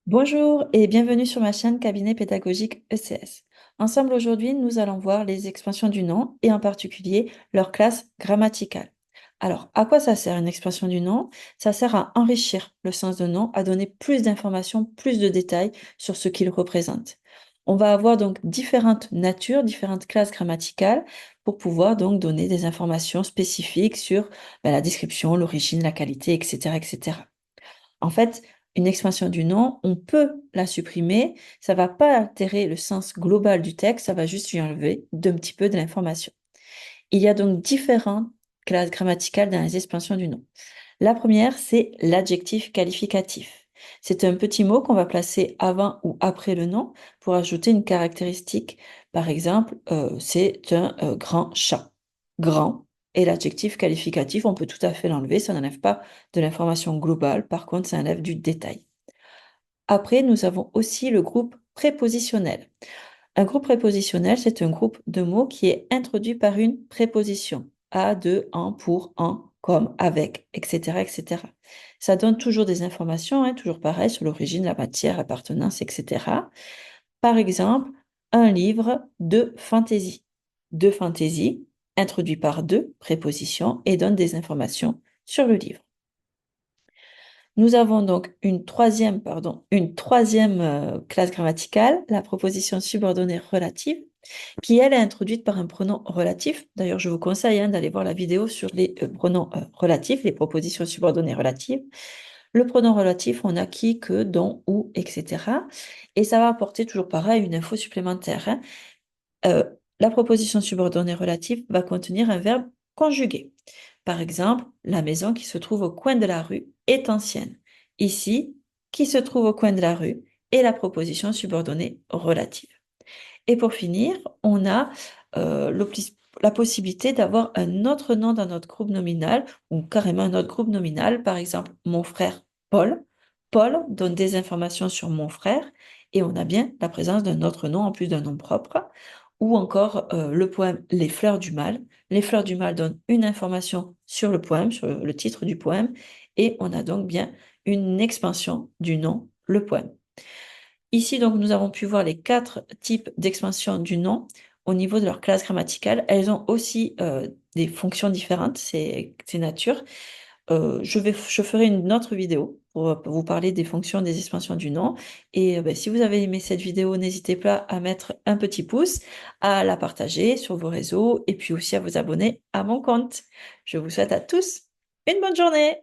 Bonjour et bienvenue sur ma chaîne Cabinet pédagogique ECS. Ensemble aujourd'hui, nous allons voir les expansions du nom et en particulier leur classe grammaticale. Alors, à quoi ça sert une expansion du nom? Ça sert à enrichir le sens de nom, à donner plus d'informations, plus de détails sur ce qu'il représente. On va avoir donc différentes natures, différentes classes grammaticales pour pouvoir donc donner des informations spécifiques sur la description, l'origine, la qualité, etc., etc. En fait, une expansion du nom, on peut la supprimer, ça va pas altérer le sens global du texte, ça va juste lui enlever d'un petit peu de l'information. Il y a donc différentes classes grammaticales dans les expansions du nom. La première, c'est l'adjectif qualificatif. C'est un petit mot qu'on va placer avant ou après le nom pour ajouter une caractéristique. Par exemple, c'est un grand chat. Grand et l'adjectif qualificatif, on peut tout à fait l'enlever, ça n'enlève pas de l'information globale, par contre, ça enlève du détail. Après, nous avons aussi le groupe prépositionnel. Un groupe prépositionnel, c'est un groupe de mots qui est introduit par une préposition. À, de, en, pour, en, comme, avec, etc., etc. Ça donne toujours des informations, hein, toujours pareil, sur l'origine, la matière, l'appartenance, etc. Par exemple, un livre de fantaisie. De fantaisie, introduit par deux prépositions et donne des informations sur le livre. Nous avons donc une troisième classe grammaticale, la proposition subordonnée relative, qui elle est introduite par un pronom relatif. D'ailleurs, je vous conseille d'aller voir la vidéo sur les pronoms relatifs, les propositions subordonnées relatives. Le pronom relatif, on a qui, que, dont, où, etc. Et ça va apporter toujours pareil une info supplémentaire, hein. Euh, la proposition subordonnée relative va contenir un verbe conjugué. Par exemple, la maison qui se trouve au coin de la rue est ancienne. Ici, qui se trouve au coin de la rue est la proposition subordonnée relative. Et pour finir, on a la possibilité d'avoir un autre nom dans notre groupe nominal ou carrément un autre groupe nominal. Par exemple, mon frère Paul. Paul donne des informations sur mon frère et on a bien la présence d'un autre nom en plus d'un nom propre. Ou encore le poème Les fleurs du mal. Les fleurs du mal donnent une information sur le poème, sur le titre du poème, et on a donc bien une expansion du nom, le poème. Ici, donc, nous avons pu voir les quatre types d'expansion du nom au niveau de leur classe grammaticale. Elles ont aussi des fonctions différentes, ces natures. Je ferai une autre vidéo pour vous parler des fonctions des expansions du nom. Et ben, si vous avez aimé cette vidéo, n'hésitez pas à mettre un petit pouce, à la partager sur vos réseaux et puis aussi à vous abonner à mon compte. Je vous souhaite à tous une bonne journée.